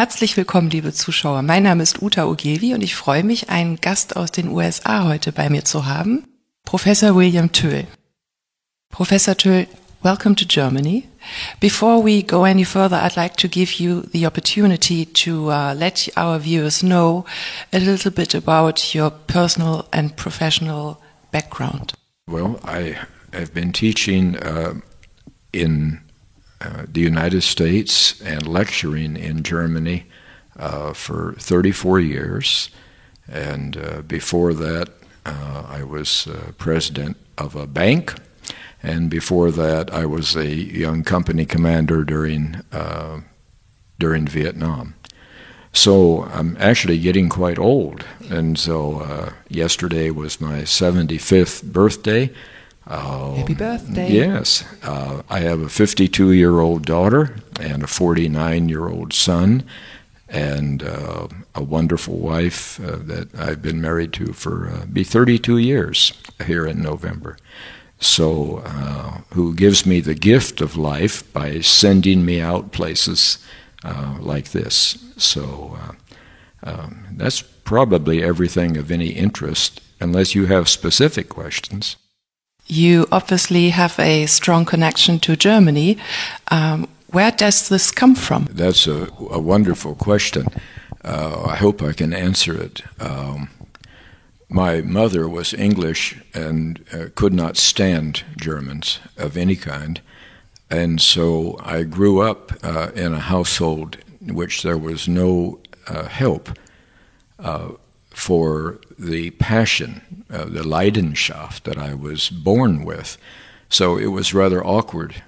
Herzlich willkommen, liebe Zuschauer. Mein Name ist Uta Ogilvie und ich freue mich, einen Gast aus den USA heute bei mir zu haben, Professor William Toel. Professor Toel, welcome to Germany. Before we go any further, I'd like to give you the opportunity to let our viewers know a little bit about your personal and professional background. Well, I have been teaching in the United States and lecturing in Germany for 34 years. And before that, I was president of a bank. And before that, I was a young company commander during Vietnam. So I'm actually getting quite old. And so yesterday was my 75th birthday. Happy birthday. Yes. I have a 52-year-old daughter and a 49-year-old son and a wonderful wife that I've been married to for be 32 years here in November. So who gives me the gift of life by sending me out places like this. So that's probably everything of any interest, unless you have specific questions. You obviously have a strong connection to Germany. Where does this come from? That's a wonderful question. I hope I can answer it. My mother was English and could not stand Germans of any kind. And so I grew up in a household in which there was no help for the passion, the Leidenschaft that I was born with. So it was rather awkward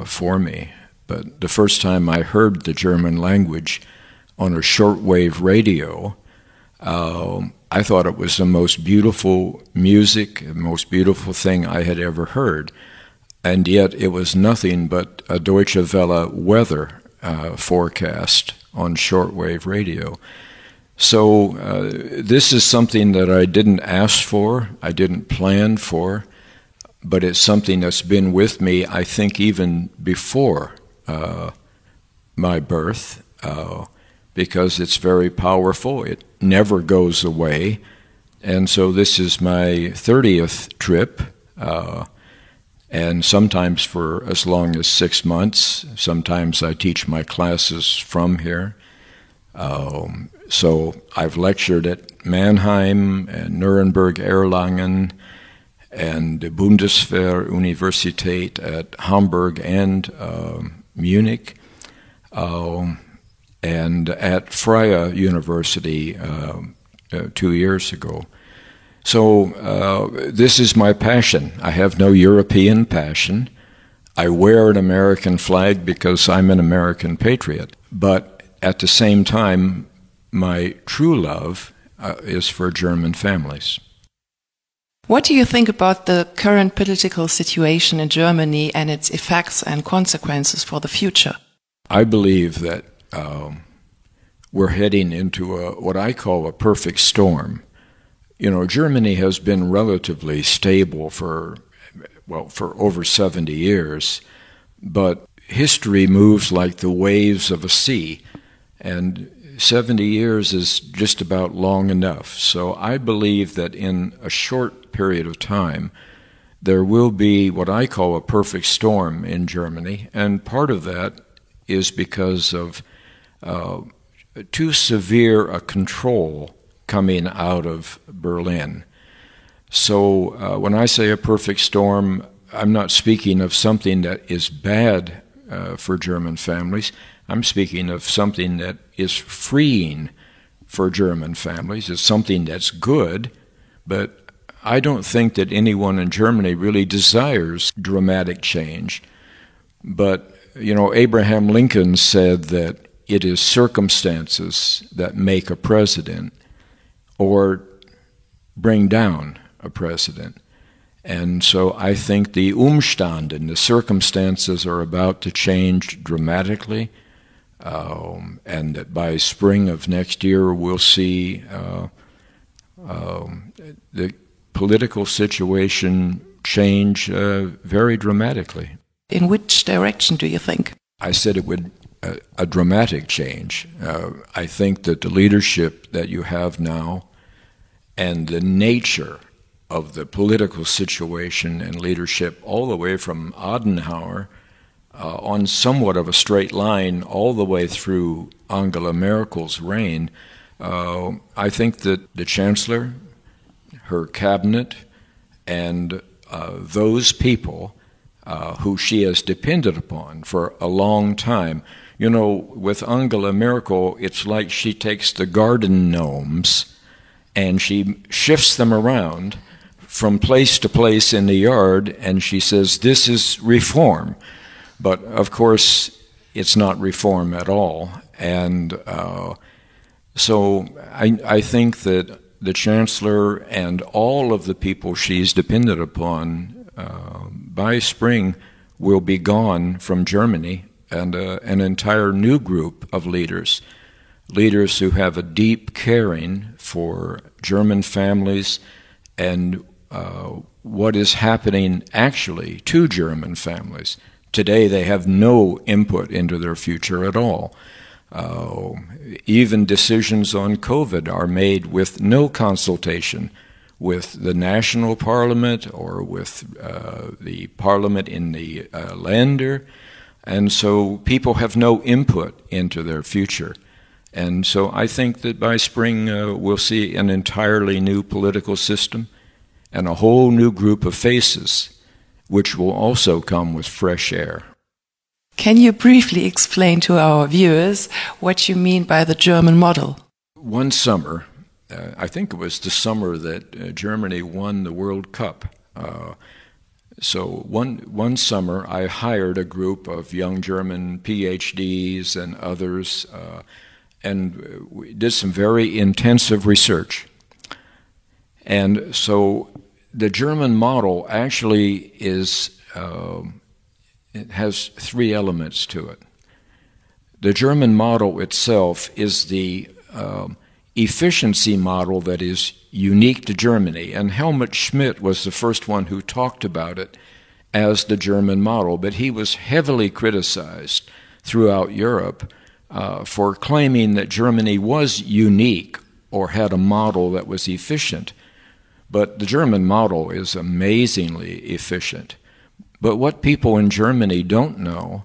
for me. But the first time I heard the German language on a shortwave radio, I thought it was the most beautiful music, the most beautiful thing I had ever heard. And yet it was nothing but a Deutsche Welle weather forecast on shortwave radio. So this is something that I didn't ask for, I didn't plan for, but it's something that's been with me, I think, even before my birth, because it's very powerful. It never goes away. And so this is my 30th trip, and sometimes for as long as 6 months. Sometimes I teach my classes from here. So I've lectured at Mannheim and Nuremberg, Erlangen, and the Bundeswehr-Universität at Hamburg and Munich, and at Freie University 2 years ago. So this is my passion. I have no European passion. I wear an American flag because I'm an American patriot. But at the same time, my true love is for German families. What do you think about the current political situation in Germany and its effects and consequences for the future? I believe that we're heading into what I call a perfect storm. You know, Germany has been relatively stable for over 70 years, but history moves like the waves of a sea, and 70 years is just about long enough. So I believe that in a short period of time, there will be what I call a perfect storm in Germany, and part of that is because of too severe a control coming out of Berlin. So when I say a perfect storm, I'm not speaking of something that is bad for German families. I'm speaking of something that is freeing for German families. It's something that's good, but I don't think that anyone in Germany really desires dramatic change. But, you know, Abraham Lincoln said that it is circumstances that make a president or bring down a president. And so I think the Umstände, the circumstances, are about to change dramatically, and that by spring of next year we'll see the political situation change very dramatically. In which direction do you think? I said it would a dramatic change. I think that the leadership that you have now and the nature of the political situation and leadership all the way from Adenauer on somewhat of a straight line all the way through Angela Merkel's reign, I think that the Chancellor, her cabinet, and those people who she has depended upon for a long time. You know, with Angela Merkel, it's like she takes the garden gnomes and she shifts them around from place to place in the yard, and she says, this is reform. But, of course, it's not reform at all. And so I think that the Chancellor and all of the people she's depended upon by spring will be gone from Germany, and an entire new group of leaders who have a deep caring for German families and what is happening actually to German families. Today they have no input into their future at all. Even decisions on COVID are made with no consultation with the national parliament or with the parliament in the Länder, and so people have no input into their future. And so I think that by spring we'll see an entirely new political system and a whole new group of faces, which will also come with fresh air. Can you briefly explain to our viewers what you mean by the German model? One summer, I think it was the summer that Germany won the World Cup. So one summer I hired a group of young German PhDs and others, and we did some very intensive research. And so the German model actually it has three elements to it. The German model itself is the efficiency model that is unique to Germany, and Helmut Schmidt was the first one who talked about it as the German model, but he was heavily criticized throughout Europe for claiming that Germany was unique or had a model that was efficient. But the German model is amazingly efficient. But what people in Germany don't know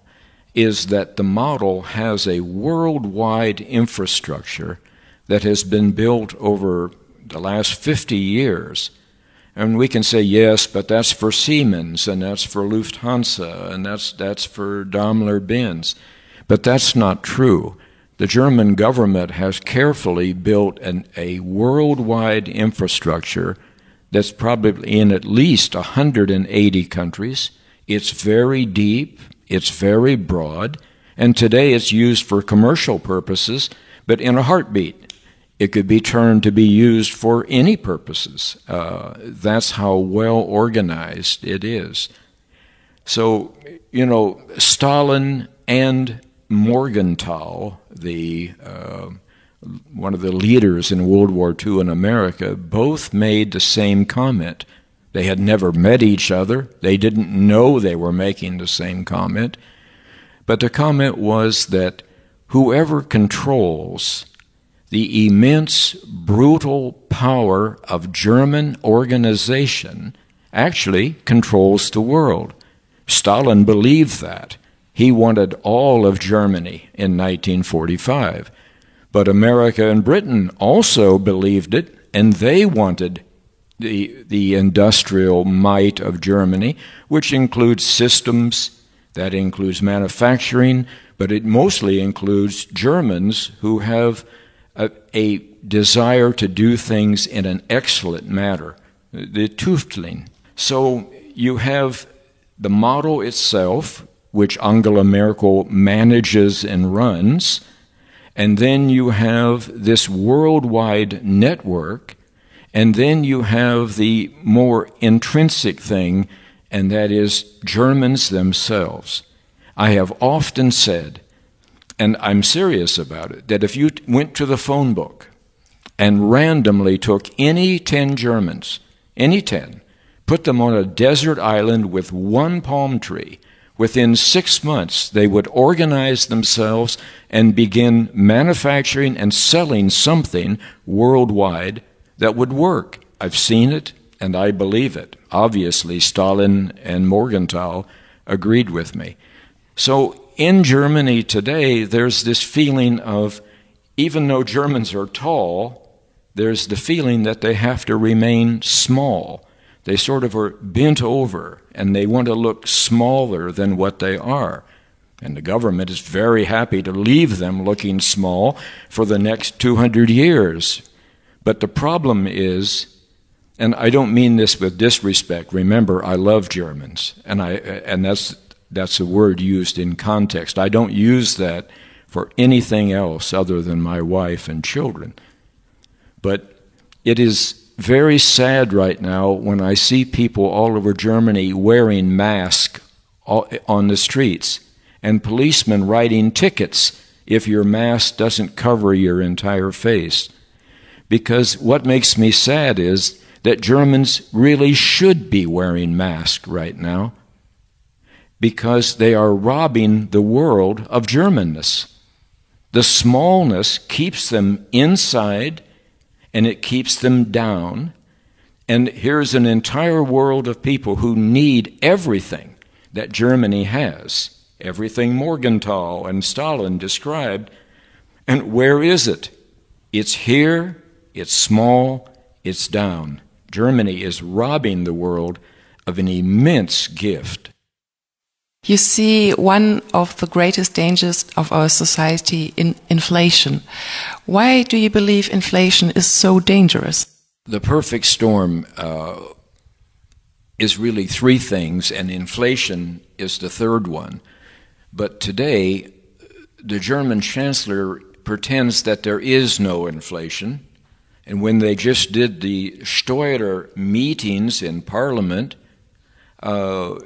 is that the model has a worldwide infrastructure that has been built over the last 50 years. And we can say, yes, but that's for Siemens, and that's for Lufthansa, and that's for Daimler-Benz. But that's not true. The German government has carefully built a worldwide infrastructure that's probably in at least 180 countries. It's very deep, it's very broad, and today it's used for commercial purposes, but in a heartbeat, it could be turned to be used for any purposes. That's how well organized it is. So, you know, Stalin and Morgenthau, one of the leaders in World War II in America, both made the same comment. They had never met each other. They didn't know they were making the same comment. But the comment was that whoever controls the immense, brutal power of German organization actually controls the world. Stalin believed that. He wanted all of Germany in 1945. But America and Britain also believed it, and they wanted the industrial might of Germany, which includes systems, that includes manufacturing, but it mostly includes Germans who have a desire to do things in an excellent manner, the Tüftling. So you have the model itself, which Angela Merkel manages and runs, and then you have this worldwide network, and then you have the more intrinsic thing, and that is Germans themselves. I have often said, and I'm serious about it, that if you went to the phone book and randomly took any 10 Germans, any 10, put them on a desert island with one palm tree, Within 6 months, they would organize themselves and begin manufacturing and selling something worldwide that would work. I've seen it, and I believe it. Obviously, Stalin and Morgenthau agreed with me. So in Germany today, there's this feeling of, even though Germans are tall, there's the feeling that they have to remain small. They sort of are bent over, and they want to look smaller than what they are. And the government is very happy to leave them looking small for the next 200 years. But the problem is, and I don't mean this with disrespect. Remember, I love Germans, and that's a word used in context. I don't use that for anything else other than my wife and children. But it is very sad right now when I see people all over Germany wearing masks on the streets and policemen writing tickets if your mask doesn't cover your entire face. Because what makes me sad is that Germans really should be wearing masks right now because they are robbing the world of Germanness. The smallness keeps them inside and it keeps them down. And here's an entire world of people who need everything that Germany has, everything Morgenthau and Stalin described. And where is it? It's here, it's small, it's down. Germany is robbing the world of an immense gift. You see one of the greatest dangers of our society in inflation. Why do you believe inflation is so dangerous? The perfect storm is really three things, and inflation is the third one. But today, the German chancellor pretends that there is no inflation. And when they just did the Steuer meetings in Parliament,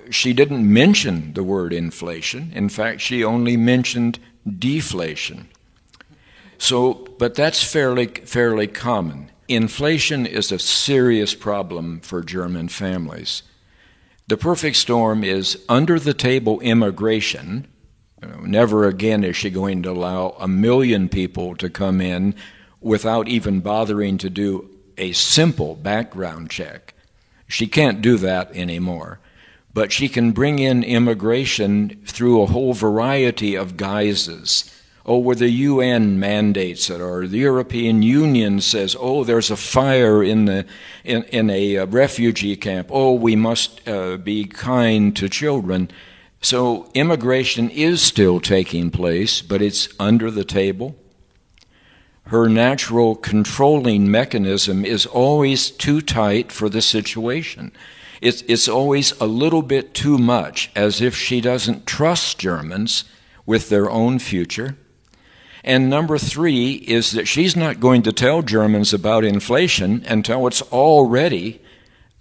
she didn't mention the word inflation. In fact, she only mentioned deflation. But that's fairly common. Inflation is a serious problem for German families. The perfect storm is under-the-table immigration. Never again is she going to allow 1 million people to come in without even bothering to do a simple background check. She can't do that anymore. But she can bring in immigration through a whole variety of guises. Where the UN mandates it, or the European Union says, there's a fire in a refugee camp. We must be kind to children. So immigration is still taking place, but it's under the table. Her natural controlling mechanism is always too tight for the situation. It's always a little bit too much, as if she doesn't trust Germans with their own future. And number 3 is that she's not going to tell Germans about inflation until it's already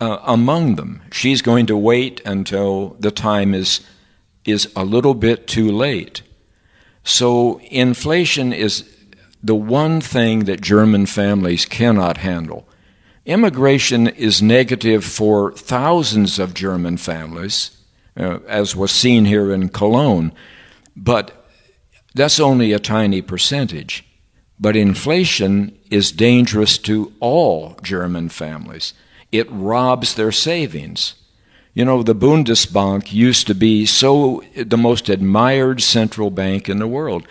among them. She's going to wait until the time is a little bit too late. So inflation is the one thing that German families cannot handle. Immigration is negative for thousands of German families, as was seen here in Cologne, but that's only a tiny percentage. But inflation is dangerous to all German families. It robs their savings. The Bundesbank used to be the most admired central bank in the world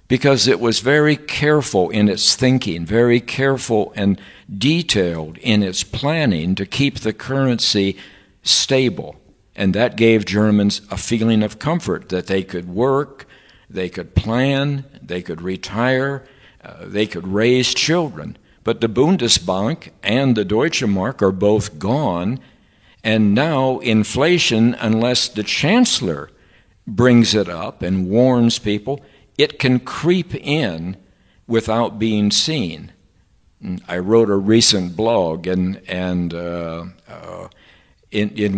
because it was very careful in its thinking, very careful and detailed in its planning to keep the currency stable. And that gave Germans a feeling of comfort that they could work, they could plan, they could retire, they could raise children. But the Bundesbank and the Deutsche Mark are both gone, and now inflation, unless the Chancellor brings it up and warns people, it can creep in without being seen. I wrote a recent blog in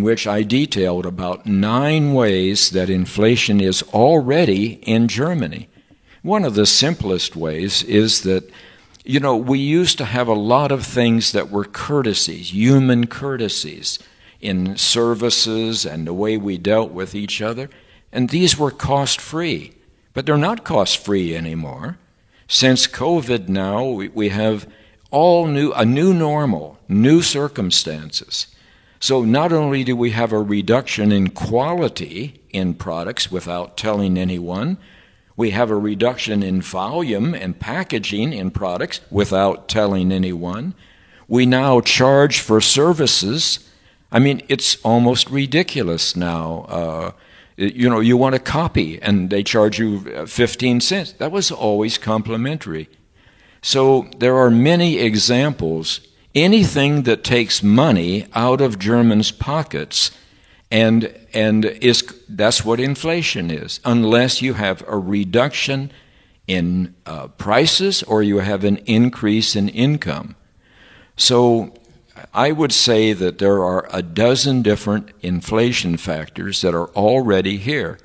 which I detailed about 9 ways that inflation is already in Germany. One of the simplest ways is that, we used to have a lot of things that were courtesies, human courtesies, in services and the way we dealt with each other. And these were cost-free. But they're not cost-free anymore. Since COVID now, we have a new normal, new circumstances. So not only do we have a reduction in quality in products without telling anyone, we have a reduction in volume and packaging in products without telling anyone. We now charge for services. I mean, it's almost ridiculous now. You want a copy, and they charge you 15 cents. That was always complimentary. So there are many examples. Anything that takes money out of Germans' pockets, and that's what inflation is, unless you have a reduction in prices or you have an increase in income. So I would say that there are a dozen different inflation factors that are already here,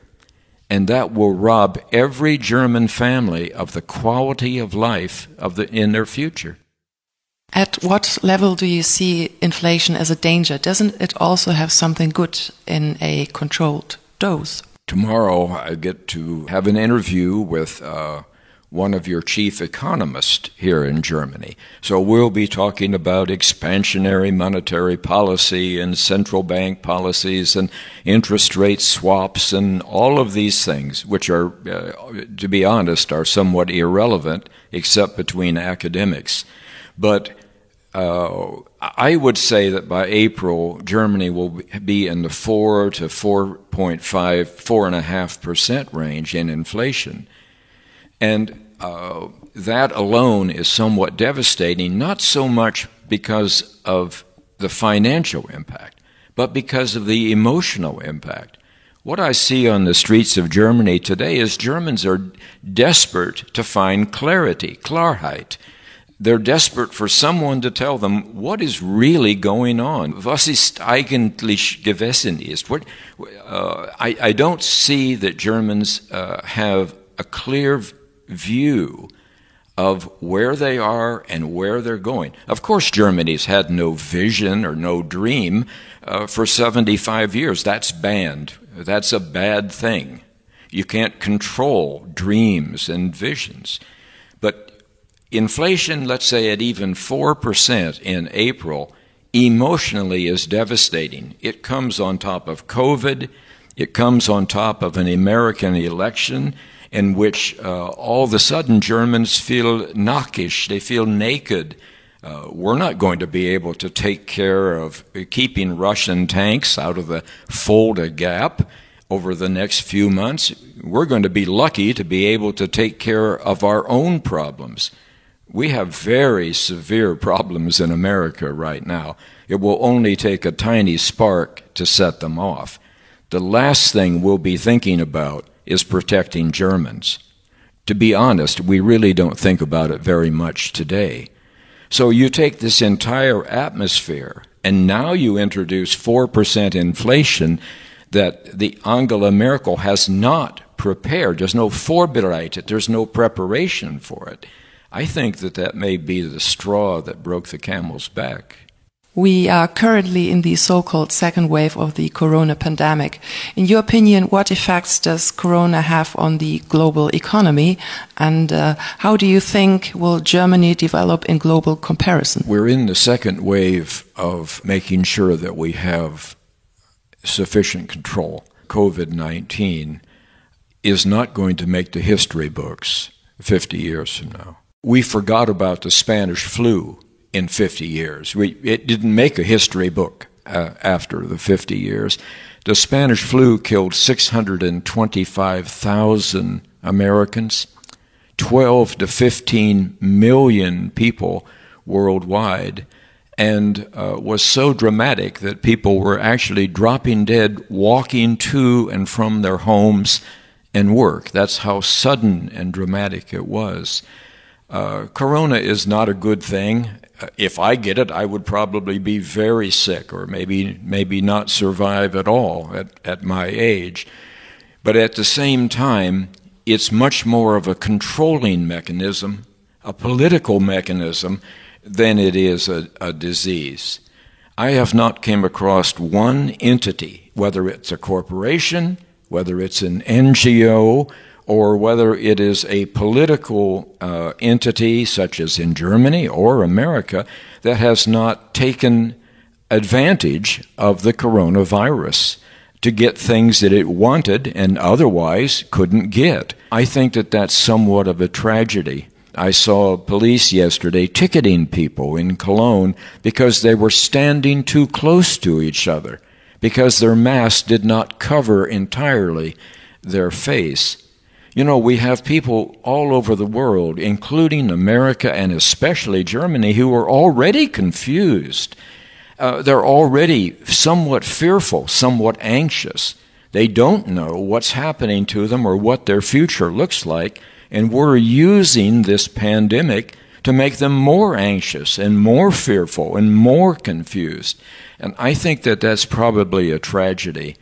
and that will rob every German family of the quality of life in their future. At what level do you see inflation as a danger? Doesn't it also have something good in a controlled dose? Tomorrow I get to have an interview with one of your chief economists here in Germany. So we'll be talking about expansionary monetary policy and central bank policies and interest rate swaps and all of these things, which are, to be honest, are somewhat irrelevant except between academics. But I would say that by April, Germany will be in the 4 to 4.5, 4.5% range in inflation. And that alone is somewhat devastating, not so much because of the financial impact, but because of the emotional impact. What I see on the streets of Germany today is Germans are desperate to find clarity, Klarheit. They're desperate for someone to tell them what is really going on. Was ist eigentlich gewesen ist? I don't see that Germans have a clear view of where they are and where they're going. Of course, Germany's had no vision or no dream for 75 years. That's banned. That's a bad thing. You can't control dreams and visions. But inflation, let's say at even 4% in April, emotionally is devastating. It comes on top of COVID. It comes on top of an American election in which all of a sudden Germans feel nackig, they feel naked. We're not going to be able to take care of keeping Russian tanks out of the Fulda Gap over the next few months. We're going to be lucky to be able to take care of our own problems. We have very severe problems in America right now. It will only take a tiny spark to set them off. The last thing we'll be thinking about is protecting Germans. To be honest, we really don't think about it very much today. So you take this entire atmosphere, and now you introduce 4% inflation that the Angela Merkel has not prepared. There's no Vorbereitet. There's no preparation for it. I think that may be the straw that broke the camel's back. We are currently in the so-called second wave of the corona pandemic. In your opinion, what effects does corona have on the global economy, and how do you think will Germany develop in global comparison? We're in the second wave of making sure that we have sufficient control. COVID-19 is not going to make the history books 50 years from now. We forgot about the Spanish flu in 50 years. It didn't make a history book after the 50 years. The Spanish flu killed 625,000 Americans, 12 to 15 million people worldwide, and was so dramatic that people were actually dropping dead walking to and from their homes and work. That's how sudden and dramatic it was. Corona is not a good thing. If I get it, I would probably be very sick, or maybe not survive at all at my age. But at the same time, it's much more of a controlling mechanism, a political mechanism, than it is a disease. I have not come across one entity, whether it's a corporation whether it's an NGO or whether it is a political entity such as in Germany or America that has not taken advantage of the coronavirus to get things that it wanted and otherwise couldn't get. I think that that's somewhat of a tragedy. I saw police yesterday ticketing people in Cologne because they were standing too close to each other, because their mask did not cover entirely their face. You know, we have people all over the world, including America and especially Germany, who are already confused. They're already somewhat fearful, somewhat anxious. They don't know what's happening to them or what their future looks like, and we're using this pandemic to make them more anxious and more fearful and more confused. And I think that that's probably a tragedy.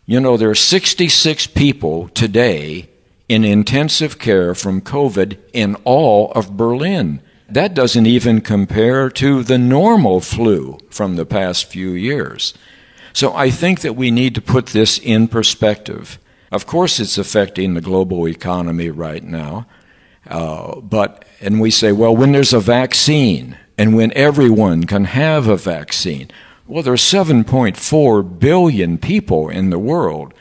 You know, there are 66 people today in intensive care from COVID in all of Berlin. That doesn't even compare to the normal flu from the past few years. So I think that we need to put this in perspective. Of course, it's affecting the global economy right now. And we say, well, when there's a vaccine and when everyone can have a vaccine, well, there's 7.4 billion people in the world.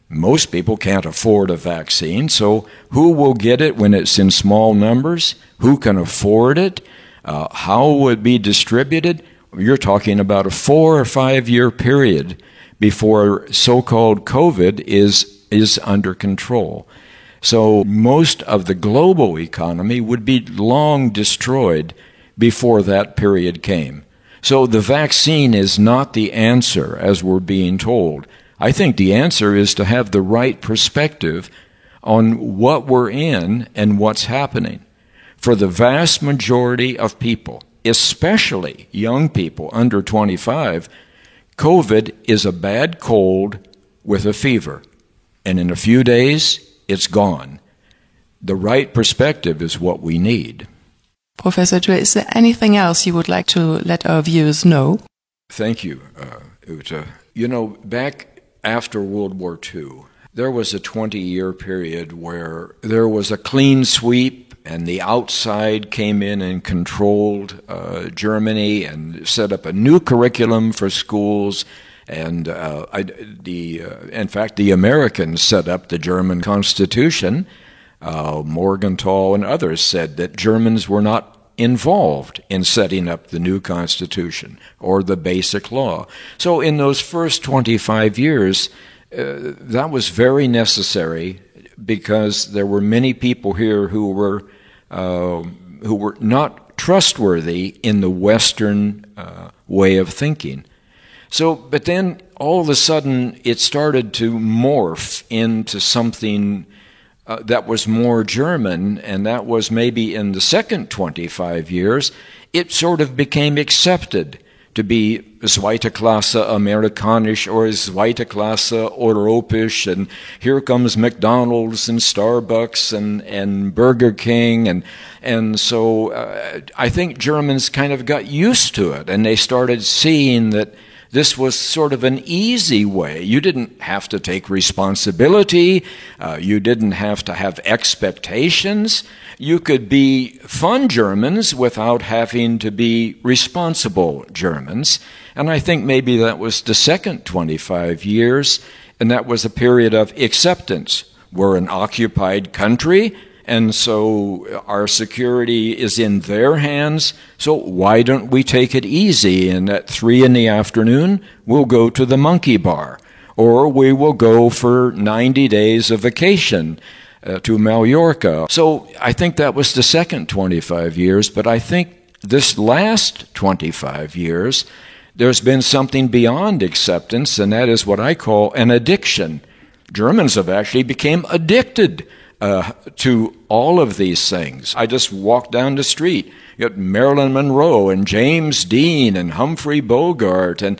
Most people can't afford a vaccine, so who will get it when it's in small numbers? Who can afford it? How will it be distributed? You're talking about a 4 or 5 year period before so-called COVID is under control. So most of the global economy would be long destroyed before that period came. So the vaccine is not the answer, as we're being told. I think the answer is to have the right perspective on what we're in and what's happening. For the vast majority of people, especially young people under 25, COVID is a bad cold with a fever. And in a few days, it's gone. The right perspective is what we need. Professor Toel, is there anything else you would like to let our viewers know? Thank you, Uta. You know, back after World War II, there was a 20-year period where there was a clean sweep and the outside came in and controlled Germany and set up a new curriculum for schools. And in fact, the Americans set up the German Constitution. Morgenthau and others said that Germans were not involved in setting up the new Constitution or the Basic Law. So in those first 25 years, that was very necessary because there were many people here who were not trustworthy in the Western way of thinking. So, but then all of a sudden it started to morph into something that was more German, and that was maybe in the second 25 years, it sort of became accepted to be zweite Klasse amerikanisch or zweite Klasse europäisch, and here comes McDonald's and Starbucks and Burger King, and so I think Germans kind of got used to it, and they started seeing that this was sort of an easy way. You didn't have to take responsibility. You didn't have to have expectations. You could be fun Germans without having to be responsible Germans. And I think maybe that was the second 25 years, and that was a period of acceptance. We're an occupied country, and so our security is in their hands, so why don't we take it easy? And at 3 p.m, we'll go to the monkey bar, or we will go for 90 days of vacation to Mallorca. So I think that was the second 25 years, but I think this last 25 years, there's been something beyond acceptance, and that is what I call an addiction. Germans have actually become addicted to all of these things. I just walked down the street. You got Marilyn Monroe and James Dean and Humphrey Bogart, and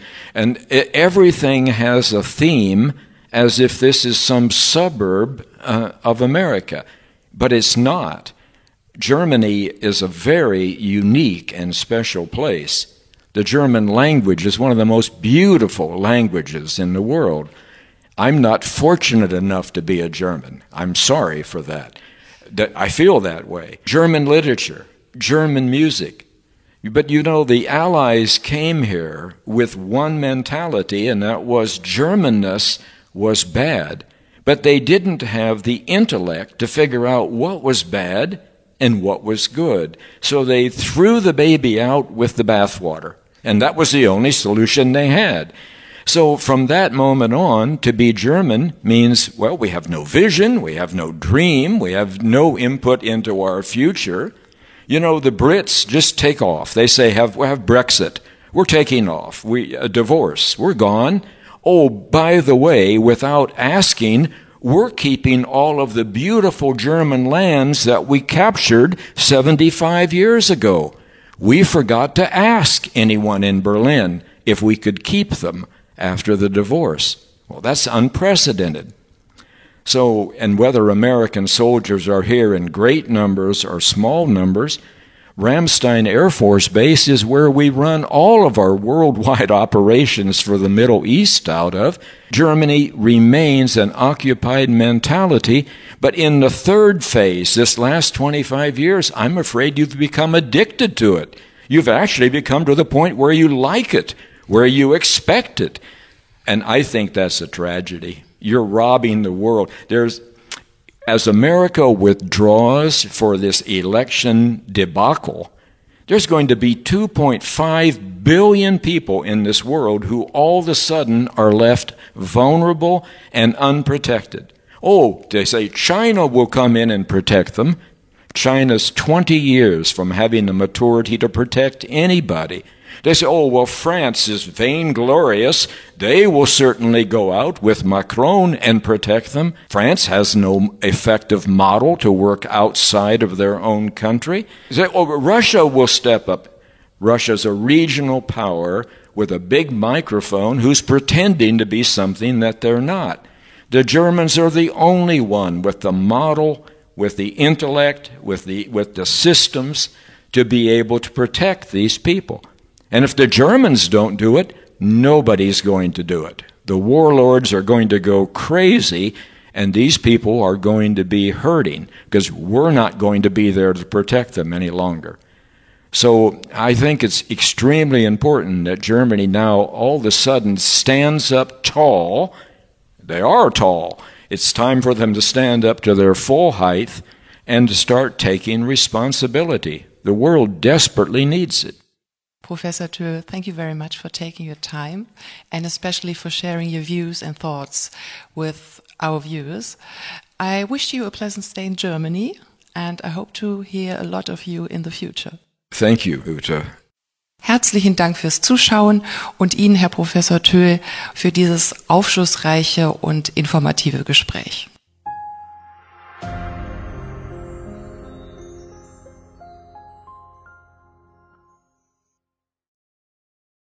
everything has a theme as if this is some suburb of America. But it's not. Germany is a very unique and special place. The German language is one of the most beautiful languages in the world. I'm not fortunate enough to be a German. I'm sorry for that. I feel that way. German literature, German music. But you know, the Allies came here with one mentality, and that was Germanness was bad. But they didn't have the intellect to figure out what was bad and what was good. So they threw the baby out with the bathwater. And that was the only solution they had. So from that moment on, to be German means, well, we have no vision, we have no dream, we have no input into our future. You know, the Brits just take off. They say, have Brexit. We're taking off. A divorce. We're gone. Oh, by the way, without asking, we're keeping all of the beautiful German lands that we captured 75 years ago. We forgot to ask anyone in Berlin if we could keep them after the divorce. Well, that's unprecedented. So, and whether American soldiers are here in great numbers or small numbers, Ramstein Air Force Base is where we run all of our worldwide operations for the Middle East out of. Germany remains an occupied mentality, but in the third phase, this last 25 years, I'm afraid you've become addicted to it. You've actually become to the point where you like it, where you expect it. And I think that's a tragedy. You're robbing the world. As America withdraws for this election debacle, there's going to be 2.5 billion people in this world who all of a sudden are left vulnerable and unprotected. Oh, they say China will come in and protect them. China's 20 years from having the maturity to protect anybody. They say, oh, well, France is vainglorious. They will certainly go out with Macron and protect them. France has no effective model to work outside of their own country. They say, oh, Russia will step up. Russia's a regional power with a big microphone who's pretending to be something that they're not. The Germans are the only one with the model, with the intellect, with the systems to be able to protect these people. And if the Germans don't do it, nobody's going to do it. The warlords are going to go crazy, and these people are going to be hurting because we're not going to be there to protect them any longer. So I think it's extremely important that Germany now all of a sudden stands up tall. They are tall. It's time for them to stand up to their full height and to start taking responsibility. The world desperately needs it. Professor Toel, thank you very much for taking your time and especially for sharing your views and thoughts with our viewers. I wish you a pleasant stay in Germany and I hope to hear a lot of you in the future. Thank you, Uta. Herzlichen Dank fürs Zuschauen und Ihnen, Herr Professor Toel, für dieses aufschlussreiche und informative Gespräch.